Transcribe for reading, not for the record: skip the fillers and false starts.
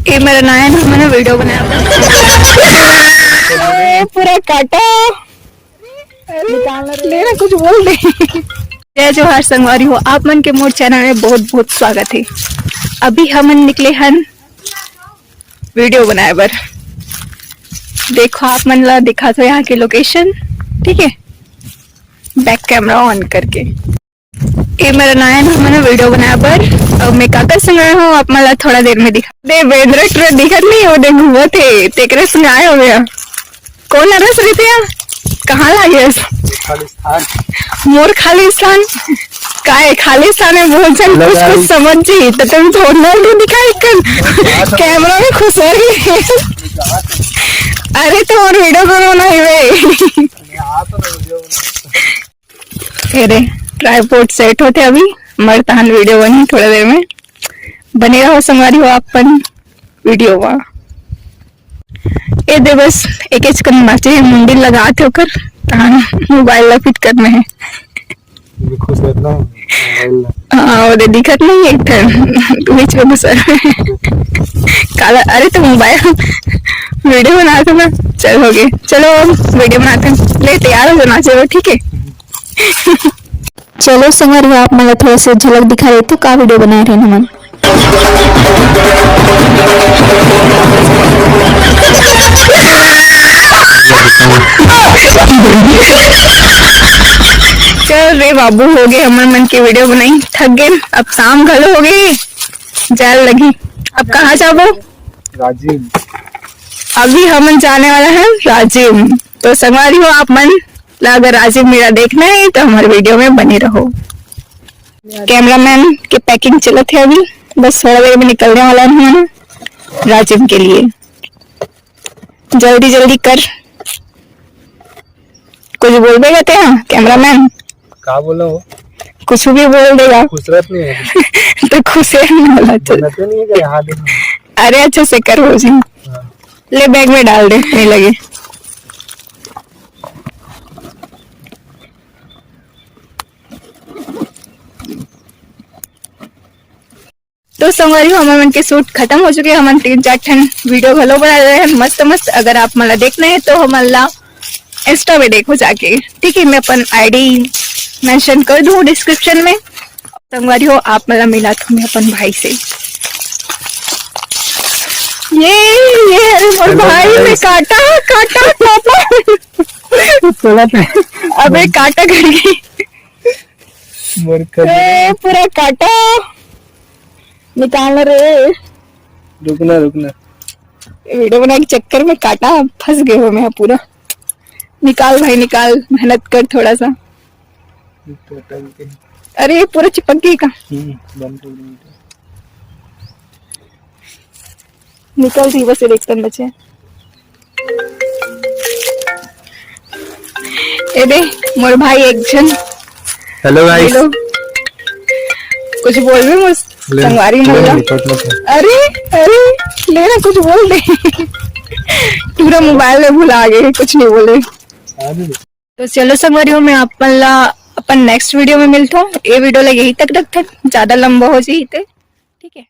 ये मेरा नायन मैंने वीडियो बनाया पूरा काटा लेना कुछ बोल दे। जय जोहार संगवारी हो आप मन के मोर चैनल में बहुत बहुत स्वागत है। अभी हमन निकले हन वीडियो बनाए बर। देखो आप मन ला दिखा तो यहाँ की लोकेशन, ठीक है। बैक कैमरा ऑन करके ये मेरा नायन मैंने वीडियो बनाया पर और मैं काका संग आया हूँ। आप मला थोड़ा देर में दिखा दे बेंद्र दिखत नहीं हो दे घूमत थे तेकरे संग आए हो गया। कौन रस रितिया कहाँ लागे मोर खालिस्तान का है। खालिस्तान में बहुत जन कुछ समझ जी तो तुम थोड़ा दिखाई कर कैमरा में खुश हो गए। अरे तो और वीडियो करो ना वे अरे ट्राइपॉड सेट होते अभी मरतान वीडियो बनी थोड़ा देर में बने रहो संगवारी हो अपन वीडियो वा। ये दे बस एक एक करना चाहिए मुंडी लगाते होकर मोबाइल ला फिट करना है। हाँ वो दिखत नहीं एक बीच में सर काला। अरे तो मोबाइल वीडियो बनाते ना चल हो गए। चलो वीडियो बनाते हैं ले तैयार हो जाना चाहिए ठीक है। चलो संगवारी आप मला थोड़ा सा झलक दिखा रहे थे का वीडियो बनाए रहे मन। चल रे बाबू हो गए हमर मन की वीडियो बनाई थक गए। अब शाम घलो हो गई जाल लगी। अब कहाँ जाबो राजीव। अभी हम जाने वाला है राजीव। तो संगवारी हो आप मन अगर राजीव मेरा देखना है तो हमारे वीडियो में बने रहो। कैमरामैन की पैकिंग चलत है अभी बस थोड़ा देर में निकलने वाला है राजीव के लिए। जल्दी जल्दी कर कुछ बोल देगा ते कैमरामैन क्या बोला हो कुछ भी बोल देगा खुशरत नहीं है तो खुश है नहीं है यहाँ अरे अच्छा से कर हो जी ले बैग में डाल दे नहीं लगे। तो संगवारी हमारे मन के शूट खत्म हो चुके हैं। हम 3-4 ठन वीडियो भलो बना रहे हैं मस्त मस्त। अगर आप मला देखना है तो हमारा इंस्टा पे देखो जाके ठीक है। मैं अपन आईडी मेंशन कर दूँ डिस्क्रिप्शन में। संगवारी हो आप मला मिला तो मैं अपन भाई से ये और भाई ने काटा काटा काटा अबे काटा करके पूरा काटा निकालना रे। रुकना रुकना वीडियो बनाने के चक्कर में काटा फंस गए हो मैं पूरा। निकाल भाई निकाल मेहनत कर थोड़ा सा। अरे ये पूरा चिपक गई का निकल दी बस देखते बचे। ए दे मोर भाई एक जन हेलो गाइस कुछ बोल रहे मुझ संगवारी मोला। अरे अरे लेना कुछ बोल दे पूरा मोबाइल में भुला गए कुछ नहीं बोले। तो चलो संगवारी हो मैं अपन नेक्स्ट वीडियो में मिलता हूँ। ये वीडियो लगे यही तक रखते ज्यादा लंबा हो जाए ठीक है।